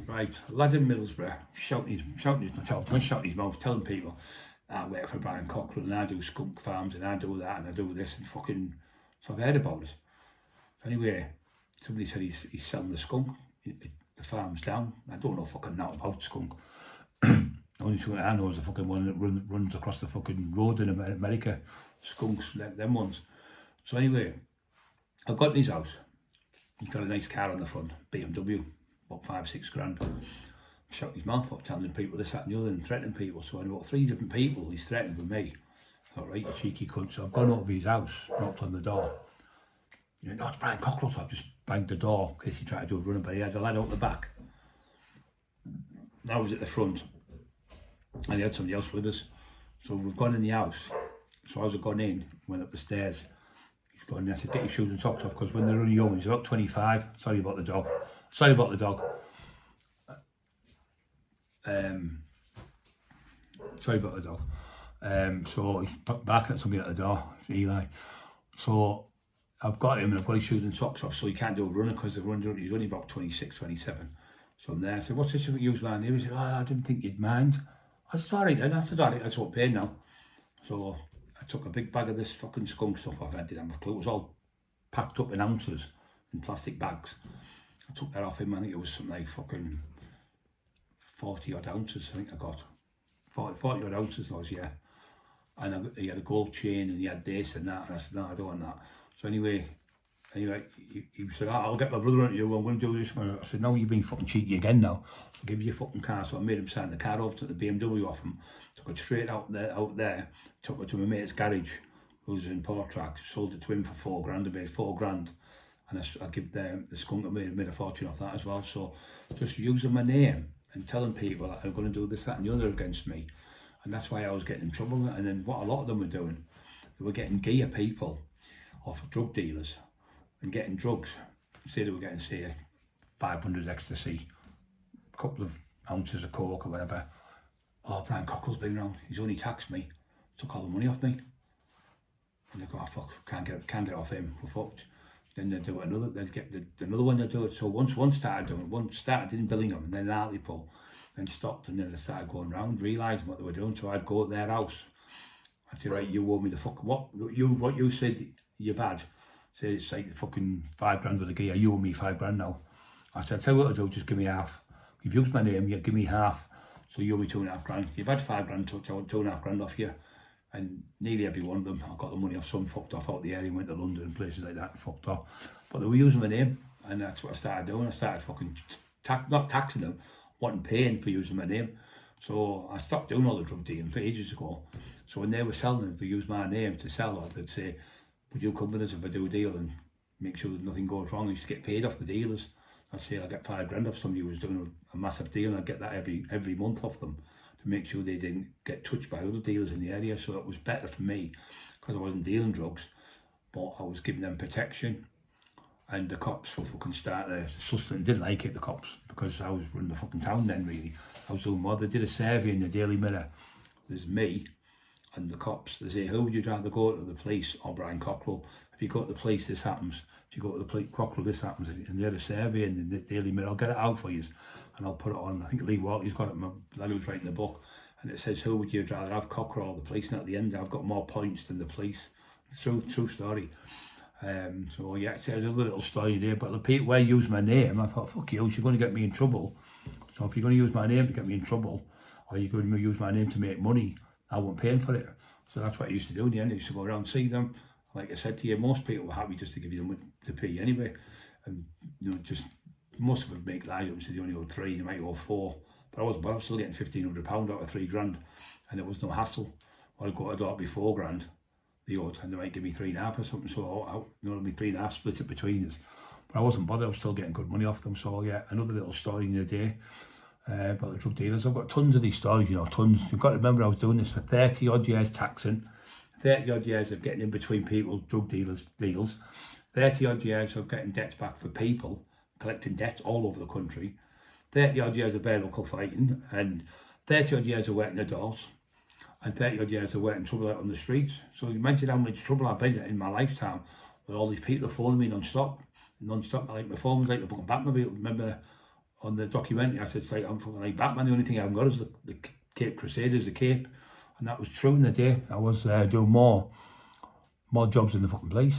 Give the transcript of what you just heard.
Right, a lad in Middlesbrough shouting his mouth, telling people I work for Brian Cockrell and I do skunk farms and I do that and I do this and fucking. So I've heard about it. Anyway, somebody said he's selling the skunk. The farm's down. I don't know fucking not about skunk. Only thing I know is the fucking one that runs across the fucking road in America. Skunks, them ones. So anyway, I've got in his house. He's got a nice car on the front, BMW, about 5-6 grand. Shouting his mouth up, telling people this, that and the other and threatening people. So about 3 different people he's threatened with me. I thought, right, you cheeky cunt. So I've gone over his house, knocked on the door. You know, no, it's Brian Cockrell, so I've just banged the door in case he tried to do a running, but he had a lad out the back. I was at the front and he had somebody else with us. So we've gone in the house. So as I've gone in, went up the stairs, he's gone in, I said, get your shoes and socks off, because when they're only young, he's about 25. Sorry about the dog. Sorry about the dog. Sorry about the dog. So he's barking at somebody at the door, it's Eli. So I've got him and I've got his shoes and socks off, so he can't do a runner because he's only about 26, 27. So I'm there, I said, what's this if we use my name? He said, oh, I didn't think you'd mind. I said, all right then. I said, all right, that's what I'm paying now. So I took a big bag of this fucking skunk stuff off. I didn't have a clue. It was all packed up in ounces in plastic bags. I took that off him. I think it was something like fucking 40 odd ounces. I think I got 40 odd ounces those, yeah. And he had a gold chain and he had this and that. And I said, no, I don't want that. So anyway, he said, oh, I'll get my brother on you, I'm going to do this. I said, no, you've been fucking cheeky again now. I'll give you your fucking car. So I made him sign the car over to the BMW off him. Took it straight out there, took it to my mate's garage, who's in Portrack, sold it to him for 4 grand, I made 4 grand. And I give the skunk, I made a fortune off that as well. So just using my name and telling people that I'm going to do this, that and the other against me. And that's why I was getting in trouble. And then what a lot of them were doing, they were getting gear people off drug dealers and getting drugs. Say they were getting, say, 500 ecstasy, a couple of ounces of coke or whatever. Oh, Brian Cockrell's been around, he's only taxed me, took all the money off me. And they go, oh fuck, can't get off him, we're fucked. Then they do another, they'd get another one, they do it. So once one started doing it, one started in Billingham and then Hartlepool, then stopped, and then they started going round, realising what they were doing. So I'd go at their house. I'd say, right, you owe me the fuck, what you said you've had, say it's like fucking 5 grand with the gear, you owe me 5 grand now. I said, tell you what I'll do, just give me half. You've used my name, you give me half, so you owe me 2.5 grand. You've had 5 grand, took 2.5 grand off you. And nearly every one of them, I got the money off. Some fucked off out the area, went to London and places like that and fucked off. But they were using my name, and that's what I started doing. I started fucking not taxing them, wasn't paying for using my name. So I stopped doing all the drug dealing for ages ago. So when they were selling it, they used my name to sell it. They'd say, would you come with us if I do a deal and make sure that nothing goes wrong? I used to get paid off the dealers. I'd say I'd get 5 grand off somebody who was doing a massive deal, and I'd get that every month off them to make sure they didn't get touched by other dealers in the area. So it was better for me because I wasn't dealing drugs, but I was giving them protection. And the cops were fucking starting to didn't like it, the cops, because I was running the fucking town then, really. I was doing more. They did a survey in the Daily Mirror. There's me and the cops. They say, who would you rather go to, the police or Brian Cockrell? If you go to the police, this happens. If you go to the police, Cockrell, this happens. And they had a survey in the Daily Mirror. I'll get it out for you and I'll put it on. I think Lee Walkley's got it, my lad who's writing the book. And it says, who would you rather have, Cockrell or the police? And at the end, I've got more points than the police. True story. So yeah, there's a little story there, but the people where use my name, I thought, fuck you, you're going to get me in trouble. So if you're going to use my name to get me in trouble, or you're going to use my name to make money, I won't pay for it. So that's what I used to do in the end. I used to go around and see them. Like I said to you, most people were happy just to give you them the fee anyway. And you know, just most of them make lies up, so they only owe 3, they might owe 4. But I was still getting £1,500 out of 3 grand, and it was no hassle. I'd go to a door, it'd be 4 grand. They owed, and they might give me 3.5 or something, so you know, it'll be 3.5 split it between us. But I wasn't bothered, I was still getting good money off them. So yeah, another little story in the day about the drug dealers. I've got tons of these stories, you know, tons. You've got to remember I was doing this for 30 odd years taxing, 30 odd years of getting in between people, drug dealers, deals, 30 odd years of getting debts back for people, collecting debts all over the country, 30 odd years of bare knuckle fighting, and 30 odd years of working the doors, and 30 odd years of working trouble out on the streets. So you imagine how much trouble I've been in my lifetime with all these people phoning me non-stop. Like my phone was like the fucking Batmobile. Remember on the documentary, I said, it's like, I'm fucking like Batman. The only thing I haven't got is the Cape Crusaders, the cape. And that was true in the day. I was doing more jobs in the fucking place.